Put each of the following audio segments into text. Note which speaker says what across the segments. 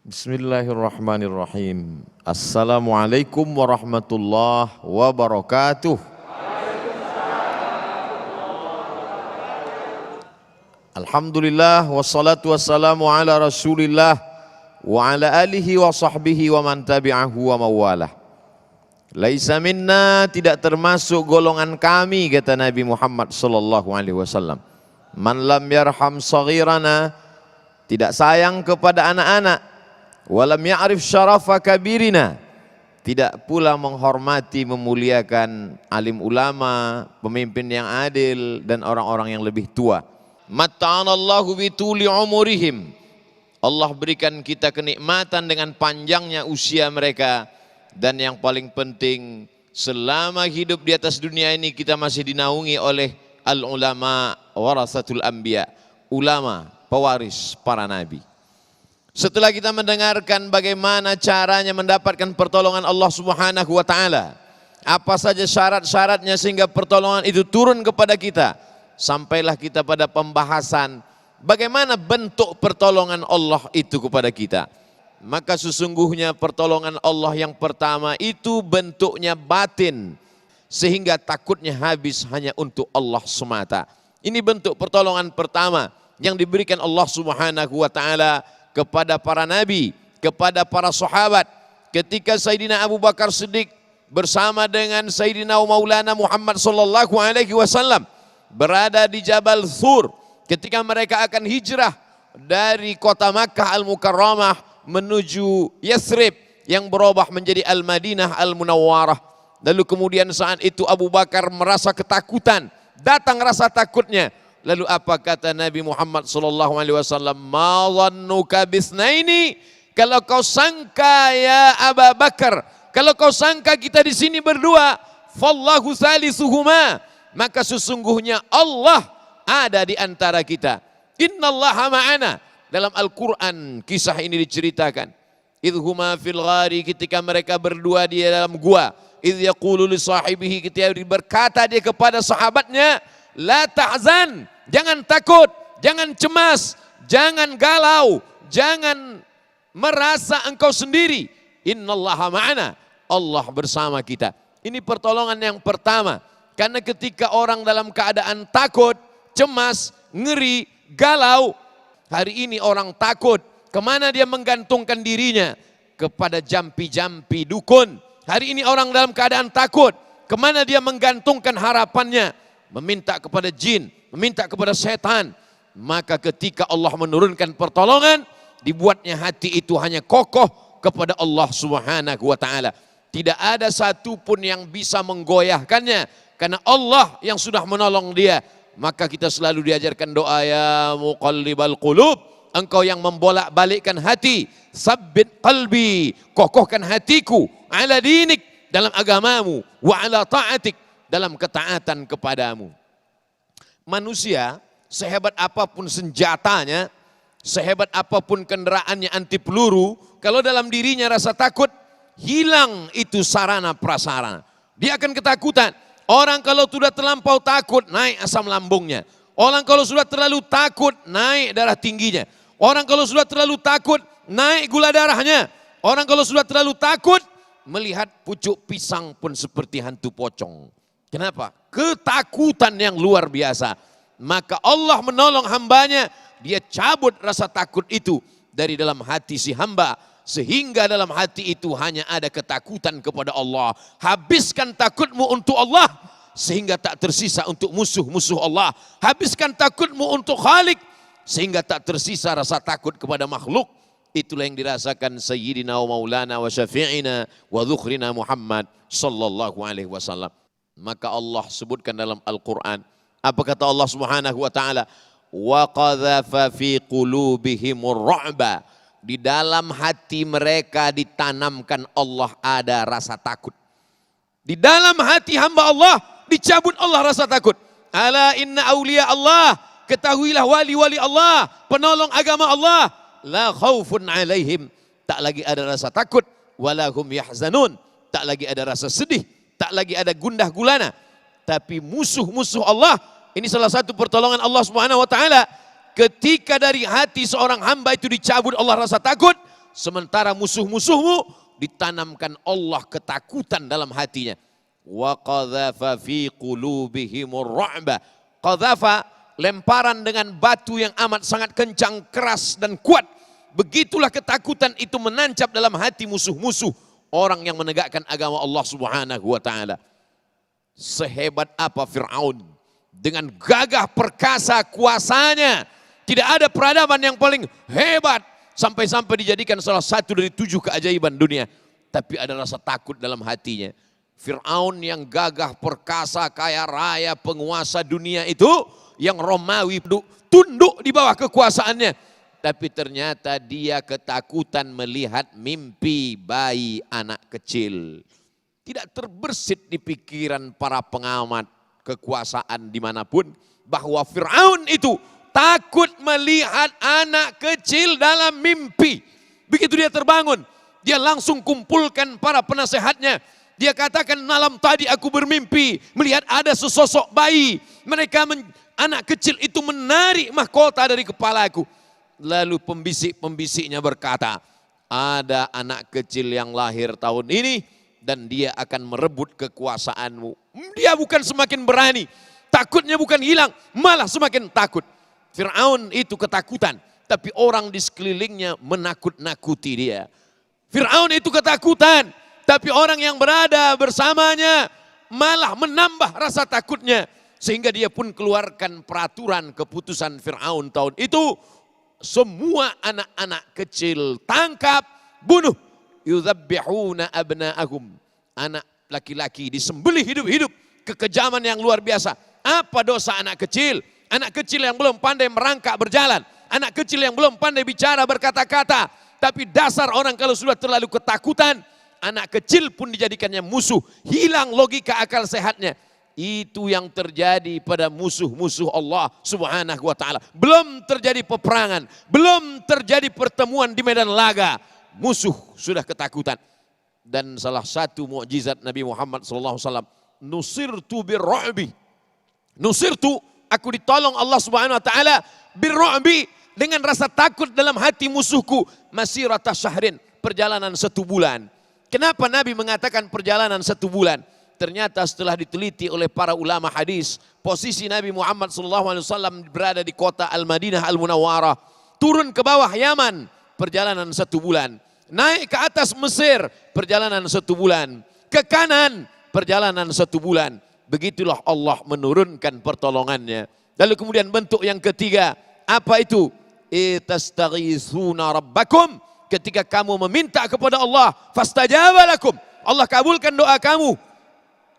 Speaker 1: Bismillahirrahmanirrahim. Assalamualaikum warahmatullahi wabarakatuh. Alhamdulillah wassalatu wassalamu ala Rasulillah wa ala alihi wa sahbihi wa man tabi'ahu wa mawalah. Laisa minna, tidak termasuk golongan kami, kata Nabi Muhammad sallallahu alaihi wasallam. Man lam yarham saghirana, tidak sayang kepada anak-anak. Walam ya'rif syarafa kabirina, tidak pula menghormati memuliakan alim ulama, pemimpin yang adil dan orang-orang yang lebih tua. Matta'anallahu bituli umurihim, Allah berikan kita kenikmatan dengan panjangnya usia mereka. Dan yang paling penting, selama hidup di atas dunia ini kita masih dinaungi oleh al-ulama warasatul anbiya, ulama pewaris para nabi. Setelah kita mendengarkan bagaimana caranya mendapatkan pertolongan Allah Subhanahu wa taala, apa saja syarat-syaratnya sehingga pertolongan itu turun kepada kita, sampailah kita pada pembahasan bagaimana bentuk pertolongan Allah itu kepada kita. Maka sesungguhnya pertolongan Allah yang pertama itu bentuknya batin, sehingga takutnya habis hanya untuk Allah semata. Ini bentuk pertolongan pertama yang diberikan Allah Subhanahu wa taala kepada para nabi, kepada para sahabat. Ketika Sayyidina Abu Bakar Siddiq bersama dengan Sayyidina Maulana Muhammad sallallahu alaihi wasallam berada di Jabal Thur, ketika mereka akan hijrah dari kota Makkah Al-Mukarramah menuju Yathrib yang berubah menjadi Al-Madinah Al-Munawwarah. Lalu kemudian saat itu Abu Bakar merasa ketakutan, datang rasa takutnya. Lalu apa kata Nabi Muhammad sallallahu alaihi wasallam? Ma dhannuka bisnaini, kalau kau sangka ya Abu Bakar, kalau kau sangka kita di sini berdua, fallahu salisuhuma, maka sesungguhnya Allah ada di antara kita. Innallaha ma'ana. Dalam Al-Quran kisah ini diceritakan. Idhuma fil ghari, ketika mereka berdua di dalam gua. Idh yaqulu li sahibihi, ketika berkata dia kepada sahabatnya, la tahzan, jangan takut, jangan cemas, jangan galau, jangan merasa engkau sendiri. Innallaha ma'ana, Allah bersama kita. Ini pertolongan yang pertama. Karena ketika orang dalam keadaan takut, cemas, ngeri, galau, hari ini orang takut, kemana dia menggantungkan dirinya? Kepada jampi-jampi dukun. Hari ini orang dalam keadaan takut, kemana dia menggantungkan harapannya? Meminta kepada jin, meminta kepada setan. Maka ketika Allah menurunkan pertolongan, dibuatnya hati itu hanya kokoh kepada Allah Subhanahu wa taala. Tidak ada satupun yang bisa menggoyahkannya, karena Allah yang sudah menolong dia. Maka kita selalu diajarkan doa, ya muqallibal qulub, engkau yang membolak-balikkan hati, sabbit qalbi, kokohkan hatiku, ala dinik, dalam agamamu, wa ala ta'atik, dalam ketaatan kepadamu. Manusia sehebat apapun senjatanya, sehebat apapun kendaraannya anti peluru, kalau dalam dirinya rasa takut, hilang itu sarana prasarana. Dia akan ketakutan. Orang kalau sudah terlampau takut, naik asam lambungnya. Orang kalau sudah terlalu takut, naik darah tingginya. Orang kalau sudah terlalu takut, naik gula darahnya. Orang kalau sudah terlalu takut, melihat pucuk pisang pun seperti hantu pocong. Kenapa? Ketakutan yang luar biasa. Maka Allah menolong hambanya, dia cabut rasa takut itu dari dalam hati si hamba. Sehingga dalam hati itu hanya ada ketakutan kepada Allah. Habiskan takutmu untuk Allah, sehingga tak tersisa untuk musuh-musuh Allah. Habiskan takutmu untuk Khalik, sehingga tak tersisa rasa takut kepada makhluk. Itulah yang dirasakan Sayyidina wa Maulana wa Syafi'ina wa Dhukhrina Muhammad sallallahu alaihi wasallam. Maka Allah sebutkan dalam Al-Quran, apa kata Allah Subhanahu wa ta'ala? Wa qadhafa fi qulubihimur ra'ba, di dalam hati mereka ditanamkan Allah ada rasa takut. Di dalam hati hamba Allah dicabut Allah rasa takut. Ala inna awliya Allah, ketahuilah wali-wali Allah, penolong agama Allah, la khaufun alaihim, tak lagi ada rasa takut, walahum yahzanun, tak lagi ada rasa sedih, tak lagi ada gundah gulana. Tapi musuh-musuh Allah, ini salah satu pertolongan Allah Subhanahu wa taala. Ketika dari hati seorang hamba itu dicabut Allah rasa takut, sementara musuh-musuhmu ditanamkan Allah ketakutan dalam hatinya. Wa qadhafa fi qulubihimur ra'ba. Qadhafa, lemparan dengan batu yang amat sangat kencang, keras dan kuat. Begitulah ketakutan itu menancap dalam hati musuh-musuh orang yang menegakkan agama Allah Subhanahu wa taala. Sehebat apa Fir'aun, dengan gagah perkasa kuasanya, tidak ada peradaban yang paling hebat sampai-sampai dijadikan salah satu dari 7 keajaiban dunia, tapi ada rasa takut dalam hatinya. Fir'aun yang gagah perkasa, kaya raya, penguasa dunia itu, yang Romawi tunduk di bawah kekuasaannya, tapi ternyata dia ketakutan melihat mimpi bayi anak kecil. Tidak terbersit di pikiran para pengamat kekuasaan dimanapun bahwa Fir'aun itu takut melihat anak kecil dalam mimpi. Begitu dia terbangun, dia langsung kumpulkan para penasehatnya. Dia katakan, malam tadi aku bermimpi melihat ada sesosok bayi. Anak kecil itu menarik mahkota dari kepalaku. Lalu pembisik-pembisiknya berkata, ada anak kecil yang lahir tahun ini dan dia akan merebut kekuasaanmu. Dia bukan semakin berani, takutnya bukan hilang, malah semakin takut. Fir'aun itu ketakutan, tapi orang di sekelilingnya menakut-nakuti dia. Fir'aun itu ketakutan, tapi orang yang berada bersamanya malah menambah rasa takutnya. Sehingga dia pun keluarkan peraturan keputusan Fir'aun tahun itu, semua anak-anak kecil tangkap, bunuh. Yudzabbihuna abna'ahum. Anak laki-laki disembelih hidup-hidup. Kekejaman yang luar biasa. Apa dosa anak kecil? Anak kecil yang belum pandai merangkak berjalan. Anak kecil yang belum pandai bicara berkata-kata. Tapi dasar orang kalau sudah terlalu ketakutan, anak kecil pun dijadikannya musuh. Hilang logika akal sehatnya. Itu yang terjadi pada musuh-musuh Allah Subhanahu wa taala. Belum terjadi peperangan, belum terjadi pertemuan di medan laga, musuh sudah ketakutan. Dan salah satu mukjizat Nabi Muhammad SAW, nusirtu birru'bi. Nusirtu, aku ditolong Allah Subhanahu wa taala birru'bi, dengan rasa takut dalam hati musuhku, masirata syahrin, perjalanan 1 bulan. Kenapa Nabi mengatakan perjalanan 1 bulan? Ternyata setelah diteliti oleh para ulama hadis, posisi Nabi Muhammad SAW berada di kota Al-Madinah Al-Munawwarah. Turun ke bawah Yaman, perjalanan 1 bulan. Naik ke atas Mesir, perjalanan 1 bulan. Ke kanan, perjalanan 1 bulan. Begitulah Allah menurunkan pertolongannya. Lalu kemudian bentuk yang ketiga, apa itu? Itastaghithuna rabbakum. Ketika kamu meminta kepada Allah, fastajaba lakum. Allah kabulkan doa kamu.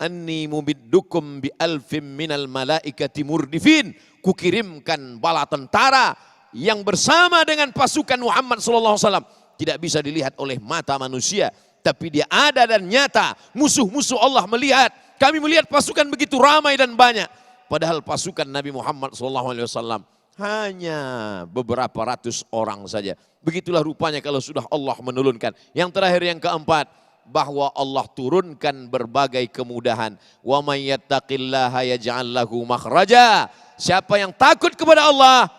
Speaker 1: Anni mubiddukum bi alfim minal malaikati murdifin. Kukirimkan bala tentara yang bersama dengan pasukan Muhammad SAW. Tidak bisa dilihat oleh mata manusia, tapi dia ada dan nyata. Musuh-musuh Allah melihat. Kami melihat pasukan begitu ramai dan banyak. Padahal pasukan Nabi Muhammad SAW hanya beberapa ratus orang saja. Begitulah rupanya kalau sudah Allah menurunkan. Yang terakhir, yang keempat, bahwa Allah turunkan berbagai kemudahan. Wa may yattaqillaha yaj'al lahu makhraja. Siapa yang takut kepada Allah,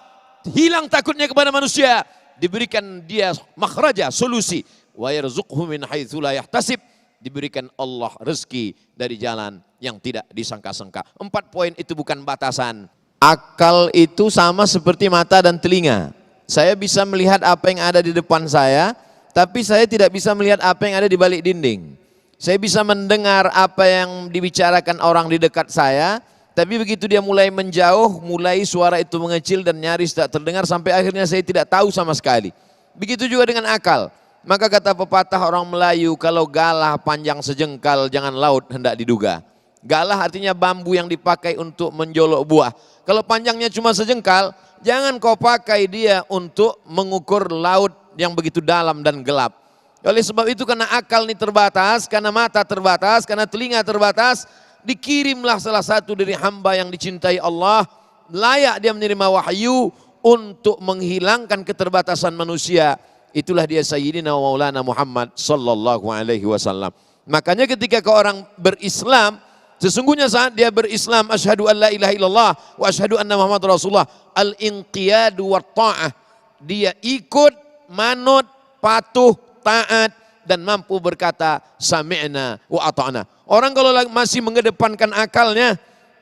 Speaker 1: hilang takutnya kepada manusia, diberikan dia makhraja, solusi. Wa yarzuqhu min haitsu la yahtasib. Diberikan Allah rezeki dari jalan yang tidak disangka-sangka. 4 poin itu bukan batasan. Akal itu sama seperti mata dan telinga. Saya bisa melihat apa yang ada di depan saya, tapi saya tidak bisa melihat apa yang ada di balik dinding. Saya bisa mendengar apa yang dibicarakan orang di dekat saya, tapi begitu dia mulai menjauh, mulai suara itu mengecil dan nyaris tak terdengar, sampai akhirnya saya tidak tahu sama sekali. Begitu juga dengan akal. Maka kata pepatah orang Melayu, kalau galah panjang sejengkal, jangan laut hendak diduga. Galah artinya bambu yang dipakai untuk menjolok buah. Kalau panjangnya cuma sejengkal, jangan kau pakai dia untuk mengukur laut yang begitu dalam dan gelap. Oleh sebab itu, karena akal ini terbatas, karena mata terbatas, karena telinga terbatas, dikirimlah salah satu dari hamba yang dicintai Allah, layak dia menerima wahyu untuk menghilangkan keterbatasan manusia. Itulah dia Sayyidina wa Maulana Muhammad sallallahu alaihi wasallam. Makanya ketika orang berislam, sesungguhnya saat dia berislam, asyhadu an la ilaha illallah wa asyhadu anna Muhammad Rasulullah, al-inqiyadu wa ta'ah, dia ikut, manut, patuh, taat, dan mampu berkata sami'na wa ata'na. Orang kalau masih mengedepankan akalnya,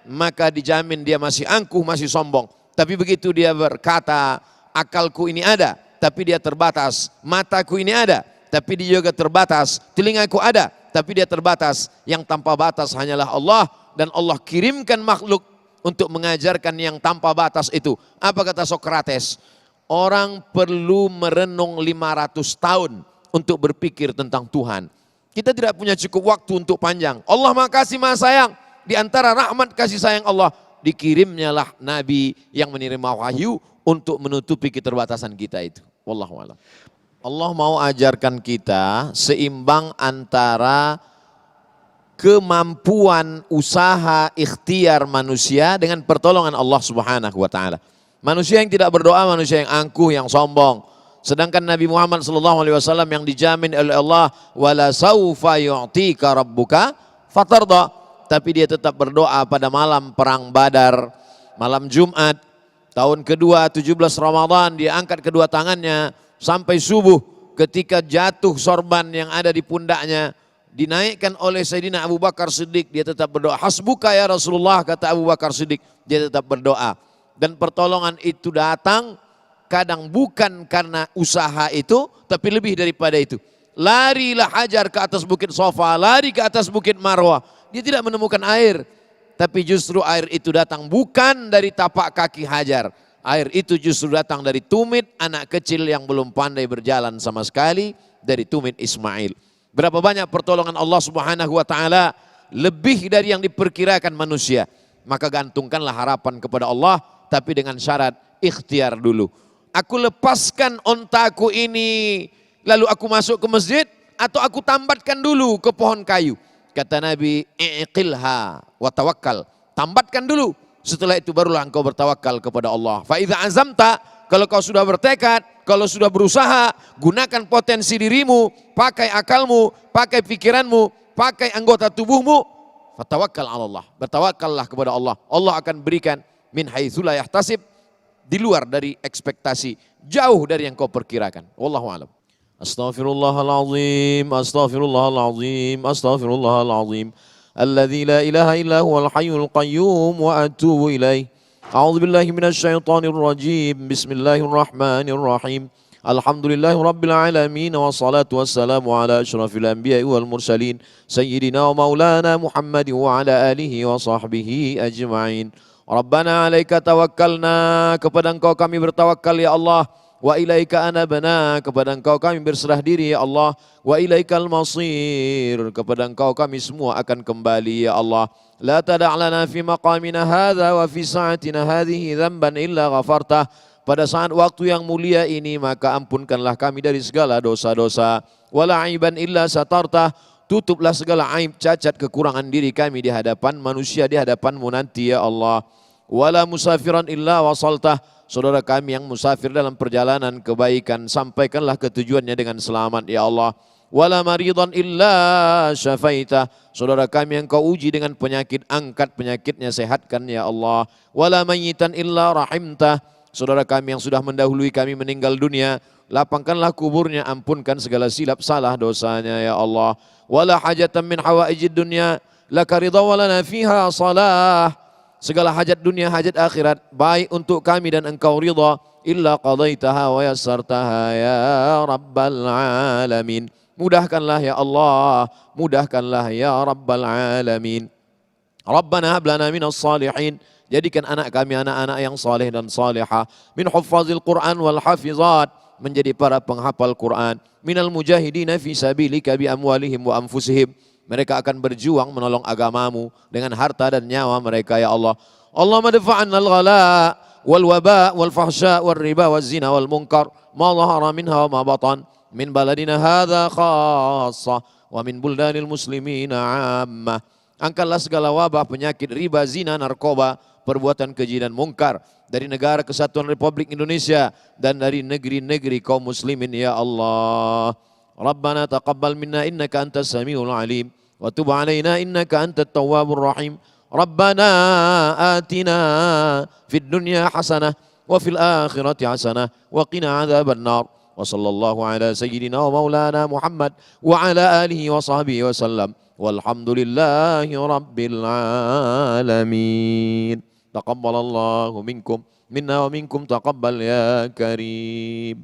Speaker 1: maka dijamin dia masih angkuh, masih sombong. Tapi begitu dia berkata, akalku ini ada, tapi dia terbatas. Mataku ini ada, tapi dia juga terbatas. Telingaku ada, tapi dia terbatas. Yang tanpa batas hanyalah Allah, dan Allah kirimkan makhluk untuk mengajarkan yang tanpa batas itu. Apa kata Sokrates? Orang perlu merenung 500 tahun untuk berpikir tentang Tuhan. Kita tidak punya cukup waktu untuk panjang. Allah Maha Kasih Maha Sayang. Di antara rahmat kasih sayang Allah, dikirimnyalah Nabi yang menerima wahyu untuk menutupi keterbatasan kita itu. Wallahu a'lam. Allah mau ajarkan kita seimbang antara kemampuan usaha ikhtiar manusia dengan pertolongan Allah Subhanahu wa taala. Manusia yang tidak berdoa, manusia yang angkuh, yang sombong. Sedangkan Nabi Muhammad SAW yang dijamin oleh Allah, wala saufa yu'tika rabbuka fatarda, tapi dia tetap berdoa pada malam perang Badar, malam Jumat, tahun kedua 17 Ramadan, dia angkat kedua tangannya sampai subuh. Ketika jatuh sorban yang ada di pundaknya, dinaikkan oleh Sayyidina Abu Bakar Siddiq, dia tetap berdoa. Hasbuka ya Rasulullah, kata Abu Bakar Siddiq, dia tetap berdoa. Dan pertolongan itu datang kadang bukan karena usaha itu, tapi lebih daripada itu. Larilah Hajar ke atas bukit Safa, lari ke atas bukit Marwah. Dia tidak menemukan air, tapi justru air itu datang bukan dari tapak kaki Hajar. Air itu justru datang dari tumit anak kecil yang belum pandai berjalan sama sekali, dari tumit Ismail. Berapa banyak pertolongan Allah Subhanahu wa taala lebih dari yang diperkirakan manusia. Maka gantungkanlah harapan kepada Allah, tapi dengan syarat ikhtiar dulu. Aku lepaskan ontaku ini, lalu aku masuk ke masjid, atau aku tambatkan dulu ke pohon kayu. Kata Nabi, iqilha wa tawakkal. Tambatkan dulu, setelah itu barulah engkau bertawakal kepada Allah. Fa idza azamta, kalau kau sudah bertekad, kalau sudah berusaha, gunakan potensi dirimu, pakai akalmu, pakai pikiranmu, pakai anggota tubuhmu, fatawakkal 'ala Allah. Bertawakallah kepada Allah. Allah akan berikan min haitsu la yahtasib, di luar dari ekspektasi, jauh dari yang kau perkirakan. Wallahu a'lam. Astaghfirullahalazim, astaghfirullahalazim, astaghfirullahalazim. Alladzi la ilaha illa huwal hayyul qayyum wa atubu ilaih. A'udzu billahi minasyaitonir rajim. Bismillahirrahmanirrahim. Alhamdulillahi rabbil alamin, wassalatu wassalamu ala asyrafil anbiya'i wal mursalin sayyidina wa maulana Muhammadin wa ala alihi wa sahbihi ajma'in. Rabbana alaika tawakkalna, kepada engkau kami bertawakal ya Allah. Wa ilaika anabna, kepada engkau kami berserah diri ya Allah. Wa ilaikal masir, kepada engkau kami semua akan kembali ya Allah. La tada' lana fi maqamina hadha wa fi sa'atina hadhihi dhanban illa ghafartah. Pada saat waktu yang mulia ini maka ampunkanlah kami dari segala dosa-dosa. Wala aiban illa satartah, tutuplah segala aib, cacat, kekurangan diri kami di hadapan manusia, di hadapanmu nanti ya Allah. Wala musafiran illa wasaltah, saudara kami yang musafir dalam perjalanan kebaikan, sampaikanlah ke tujuannya dengan selamat ya Allah. Wala maridan illa syafaitah, saudara kami yang kau uji dengan penyakit, angkat penyakitnya, sehatkan ya Allah. Wala mayyitan illa rahimtah, saudara kami yang sudah mendahului kami meninggal dunia, lapangkanlah kuburnya, ampunkan segala silap salah dosanya ya Allah. Wala hajatan min hawaijid dunya laka ridha wa lana fiha salah, segala hajat dunia, hajat akhirat, baik untuk kami dan engkau ridha, illa qadaitaha wa yassartaha ya rabbal alamin. Mudahkanlah ya Allah, mudahkanlah ya rabbal alamin. Rabbana hab lana minas salihin, jadikan anak kami anak-anak yang saleh dan salihah. Min huffazil Quran wal hafizat, menjadi para penghafal Quran. Minal mujahidina fi sabilika bi amwalihim wa anfusihim, mereka akan berjuang menolong agamamu dengan harta dan nyawa mereka ya Allah. Allahumma dafa'anna al-ghala wal waba wal fahsya wal riba wal zina wal munkar ma dhahara minha wa ma batan min baladina hadha khassa wa min buldanil muslimina ammah. Angkatlah segala wabah, penyakit, riba, zina, narkoba, perbuatan keji dan mungkar dari negara Kesatuan Republik Indonesia dan dari negeri-negeri kaum muslimin ya Allah. Rabbana taqabbal minna innaka antas samiul alim wa tub alaina innaka antat tawwabur rahim. Rabbana atina fid dunya hasanah wa fil akhirati hasanah wa qina adzabannar. Wa sallallahu ala sayyidina wa maulana Muhammad wa ala alihi wa sahbihi wa sallam. Walhamdulillahi rabbil alamin. Taqabbalallahu minkum minna wa minkum taqabbal ya karim.